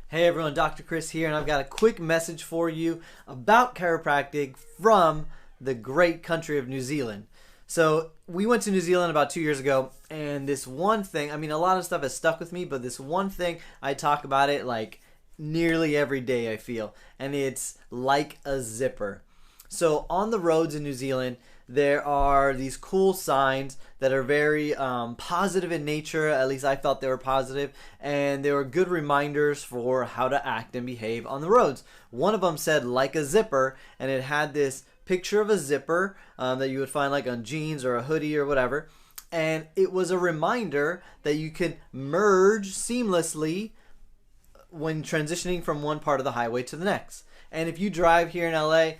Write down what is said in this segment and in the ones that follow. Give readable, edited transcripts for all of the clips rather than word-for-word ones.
Hey everyone, Dr. Chris here, and I've got a quick message for you about chiropractic from the great country of New Zealand. So we went to New Zealand about 2 years ago, and this one thing, a lot of stuff has stuck with me, but this one thing, I talk about it like nearly every day, I feel, and it's like a zipper. So on the roads in New Zealand, there are these cool signs that are very positive in nature. At least I felt they were positive, and they were good reminders for how to act and behave on the roads. One of them said like a zipper, and it had this picture of a zipper that you would find like on jeans or a hoodie or whatever, and it was a reminder that you can merge seamlessly when transitioning from one part of the highway to the next. And if you drive here in LA,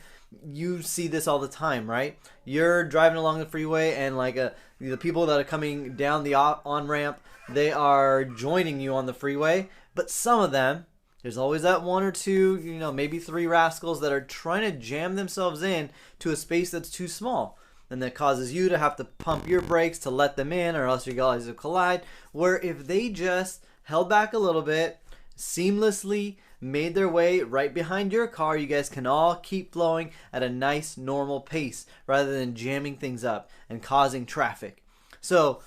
you see this all the time, right? You're driving along the freeway, and the people that are coming down the on-ramp, they are joining you on the freeway. But some of them, there's always that one or two, maybe three rascals that are trying to jam themselves in to a space that's too small. And that causes you to have to pump your brakes to let them in, or else you guys will collide. Where if they just held back a little bit, seamlessly made their way right behind your car, you guys can all keep flowing at a nice normal pace rather than jamming things up and causing traffic. So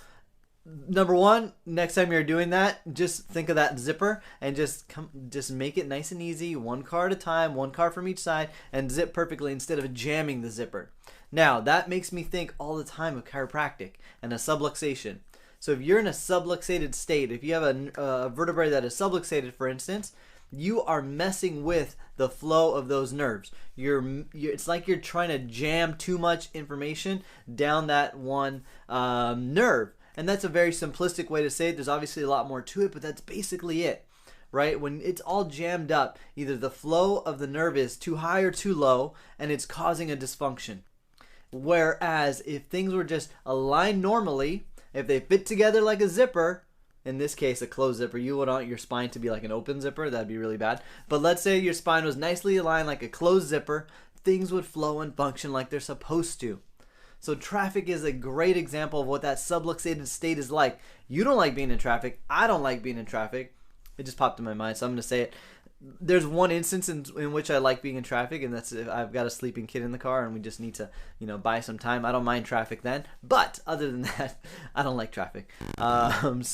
number one, next time you're doing that, just think of that zipper and just make it nice and easy, one car at a time, one car from each side, and zip perfectly instead of jamming the zipper. Now that makes me think all the time of chiropractic and a subluxation. So if you're in a subluxated state, if you have a vertebrae that is subluxated, for instance, you are messing with the flow of those nerves. It's like you're trying to jam too much information down that one nerve. And that's a very simplistic way to say it. There's obviously a lot more to it, but that's basically it, right? When it's all jammed up, either the flow of the nerve is too high or too low, and it's causing a dysfunction. Whereas if things were just aligned normally, if they fit together like a zipper, in this case a closed zipper, you would want your spine to be like an open zipper, that'd be really bad. But let's say your spine was nicely aligned like a closed zipper, things would flow and function like they're supposed to. So traffic is a great example of what that subluxated state is like. You don't like being in traffic, I don't like being in traffic. It just popped in my mind, so I'm going to say it. There's one instance in which I like being in traffic, and that's if I've got a sleeping kid in the car and we just need to, buy some time. I don't mind traffic then. But other than that, I don't like traffic. And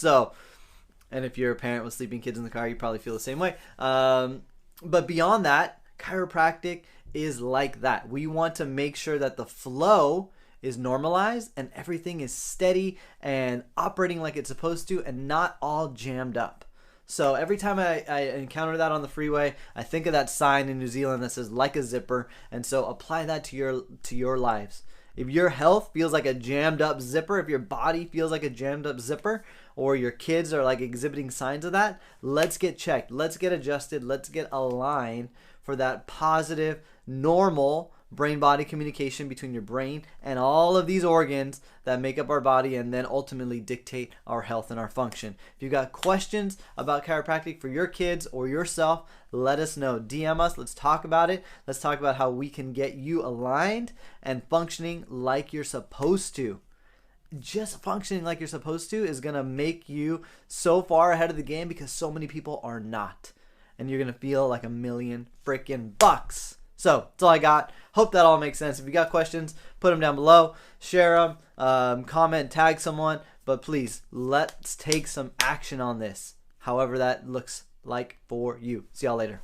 if you're a parent with sleeping kids in the car, you probably feel the same way. But beyond that, chiropractic is like that. We want to make sure that the flow is normalized and everything is steady and operating like it's supposed to and not all jammed up. So every time I encounter that on the freeway, I think of that sign in New Zealand that says like a zipper, and so apply that to your lives. If your health feels like a jammed up zipper, if your body feels like a jammed up zipper, or your kids are like exhibiting signs of that, let's get checked, let's get adjusted, let's get aligned for that positive, normal brain-body communication between your brain and all of these organs that make up our body and then ultimately dictate our health and our function. If you've got questions about chiropractic for your kids or yourself, let us know. DM us. Let's talk about it. Let's talk about how we can get you aligned and functioning like you're supposed to. Just functioning like you're supposed to is going to make you so far ahead of the game because so many people are not. And you're going to feel like $1,000,000 freaking bucks. So that's all I got. Hope that all makes sense. If you got questions, put them down below. Share them. Comment, tag someone. But please, let's take some action on this. However that looks like for you. See y'all later.